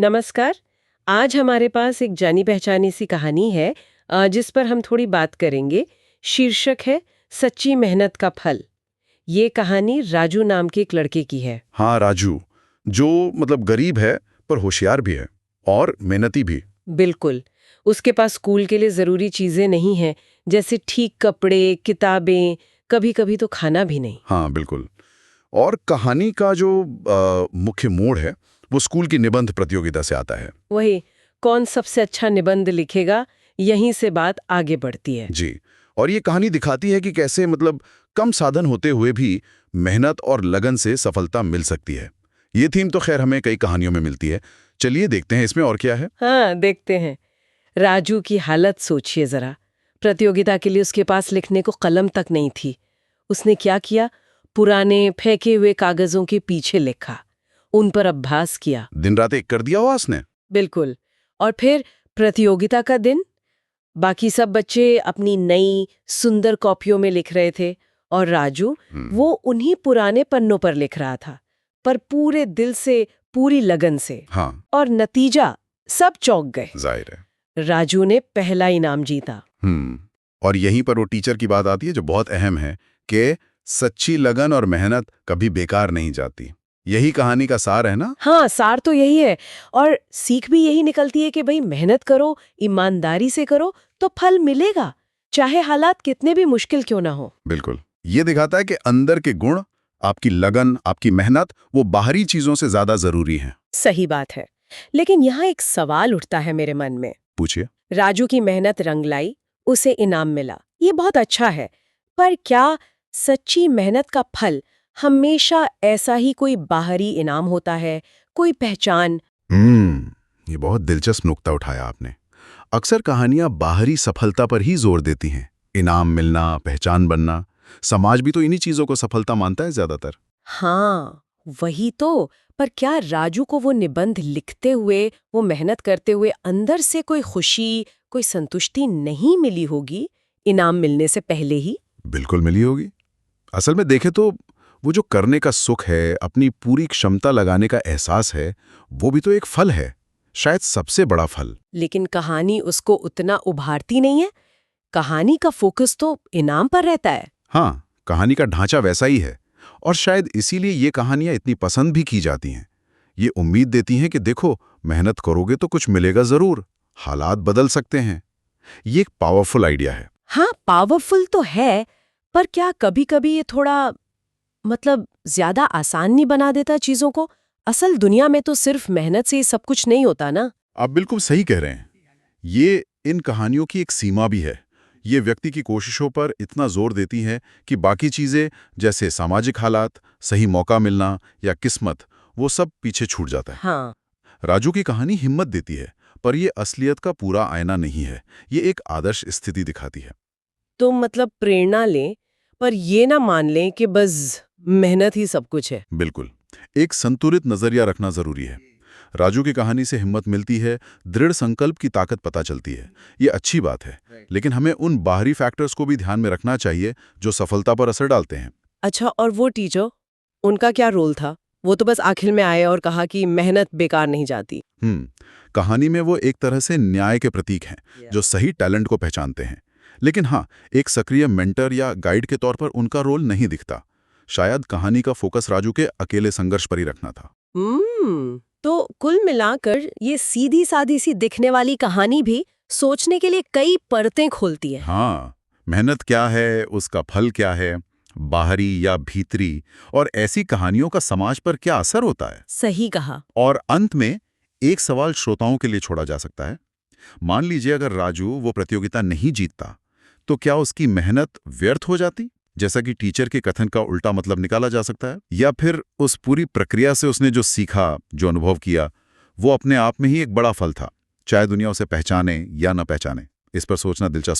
नमस्कार। आज हमारे पास एक जानी पहचानी सी कहानी है जिस पर हम थोड़ी बात करेंगे। शीर्षक है सच्ची मेहनत का फल। ये कहानी राजू नाम के एक लड़के की है। हाँ, राजू, जो मतलब गरीब है पर होशियार भी है और मेहनती भी। बिल्कुल। उसके पास स्कूल के लिए जरूरी चीजें नहीं हैं, जैसे ठीक कपड़े, किताबें, कभी कभी तो खाना भी नहीं। हाँ, बिल्कुल। और कहानी का जो मुख्य मोड़ है वो स्कूल की निबंध प्रतियोगिता से आता है। वही, कौन सबसे अच्छा निबंध लिखेगा, यहीं से बात आगे बढ़ती है। जी। और ये कहानी दिखाती है कि कैसे मतलब कम साधन होते हुए भी मेहनत और लगन से सफलता मिल सकती है। ये थीम तो खैर हमें कई कहानियों में मिलती है। चलिए देखते हैं इसमें और क्या है। हाँ, देखते हैं। राजू की हालत सोचिए जरा। प्रतियोगिता के लिए उसके पास लिखने को कलम तक नहीं थी। उसने क्या किया? पुराने फेंके हुए कागजों के पीछे लिखा, उन पर अभ्यास किया। दिन रात एक कर दिया हुआ उसने। बिल्कुल। और फिर प्रतियोगिता का दिन, बाकी सब बच्चे अपनी नई सुंदर कॉपियों में लिख रहे थे और राजू वो उन्हीं पुराने पन्नों पर लिख रहा था, पर पूरे दिल से, पूरी लगन से। हाँ, और नतीजा, सब चौंक गए। जाहिर है। राजू ने पहला इनाम जीता। और यहीं पर वो टीचर की बात आती है जो बहुत अहम है कि सच्ची लगन और मेहनत कभी बेकार नहीं जाती। यही कहानी का सार है ना। हाँ, सार तो यही है। और सीख भी यही निकलती है कि भाई मेहनत करो, ईमानदारी से करो, तो फल मिलेगा, चाहे हालात कितने भी मुश्किल क्यों ना हो। बिल्कुल। ये दिखाता है कि अंदर के गुण, आपकी लगन, आपकी मेहनत, वो बाहरी चीजों से ज्यादा जरूरी है। सही बात है। लेकिन यहाँ एक सवाल उठता है मेरे मन में। पूछिए। राजू की मेहनत रंग लाई, उसे इनाम मिला, ये बहुत अच्छा है। पर क्या सच्ची मेहनत का फल हमेशा ऐसा ही कोई बाहरी इनाम होता है, कोई पहचान? ये बहुत दिलचस्प नुक्ता उठाया आपने। अक्सर कहानियां बाहरी सफलता पर ही जोर देती हैं। इनाम मिलना, पहचान बनना। समाज भी तो इन्हीं चीजों को सफलता मानता है ज्यादातर। हाँ, वही तो। पर क्या राजू को वो निबंध लिखते हुए, वो मेहनत करते हुए अंदर से कोई खुशी, कोई संतुष्टि नहीं मिली होगी इनाम मिलने से पहले ही? बिल्कुल मिली होगी। असल में देखें तो वो जो करने का सुख है, अपनी पूरी क्षमता लगाने का एहसास है, वो भी तो एक फल है, शायद सबसे बड़ा फल। लेकिन कहानी उसको उतना उभारती नहीं है। कहानी का फोकस तो इनाम पर रहता है। हाँ, कहानी का ढांचा वैसा ही है और शायद इसीलिए ये कहानियां इतनी पसंद भी की जाती हैं। ये उम्मीद देती हैं कि देखो, मेहनत करोगे तो कुछ मिलेगा जरूर, हालात बदल सकते हैं। ये एक पावरफुल आइडिया है। हाँ, पावरफुल तो है, पर क्या कभी-कभी ये थोड़ा मतलब ज्यादा आसान नहीं बना देता चीजों को? असल दुनिया में तो सिर्फ मेहनत से ही सब कुछ नहीं होता ना। आप बिल्कुल सही कह रहे हैं। ये इन कहानियों की एक सीमा भी है। ये व्यक्ति की कोशिशों पर इतना जोर देती है कि बाकी चीजें जैसे सामाजिक हालात, सही मौका मिलना या किस्मत, वो सब पीछे छूट जाता है। हाँ। राजू की कहानी हिम्मत देती है, पर ये असलियत का पूरा आईना नहीं है। ये एक आदर्श स्थिति दिखाती है। तो मतलब प्रेरणा लें, पर ये ना मान लें कि बस मेहनत ही सब कुछ है। बिल्कुल। एक संतुलित नजरिया रखना जरूरी है। राजू की कहानी से हिम्मत मिलती है, दृढ़ संकल्प की ताकत पता चलती है। ये अच्छी बात है, लेकिन हमें उन बाहरी फैक्टर्स को भी ध्यान में रखना चाहिए जो सफलता पर असर डालते हैं। अच्छा, और वो टीचर, उनका क्या रोल था? वो तो बस आखिर में आए और कहा कि मेहनत बेकार नहीं जाती। कहानी में वो एक तरह से न्याय के प्रतीक हैं, जो सही टैलेंट को पहचानते हैं। लेकिन हाँ, एक सक्रिय मेंटर या गाइड के तौर पर उनका रोल नहीं दिखता। शायद कहानी का फोकस राजू के अकेले संघर्ष पर ही रखना था। तो कुल मिलाकर ये सीधी सादी सी दिखने वाली कहानी भी सोचने के लिए कई परतें खोलती है। हाँ, मेहनत क्या है, उसका फल क्या है, बाहरी या भीतरी, और ऐसी कहानियों का समाज पर क्या असर होता है। सही कहा। और अंत में एक सवाल श्रोताओं के लिए छोड़ा जा सकता है। मान लीजिए अगर राजू वो प्रतियोगिता नहीं जीतता, तो क्या उसकी मेहनत व्यर्थ हो जाती, जैसा कि टीचर के कथन का उल्टा मतलब निकाला जा सकता है? या फिर उस पूरी प्रक्रिया से उसने जो सीखा, जो अनुभव किया, वो अपने आप में ही एक बड़ा फल था, चाहे दुनिया उसे पहचाने या न पहचाने? इस पर सोचना दिलचस्प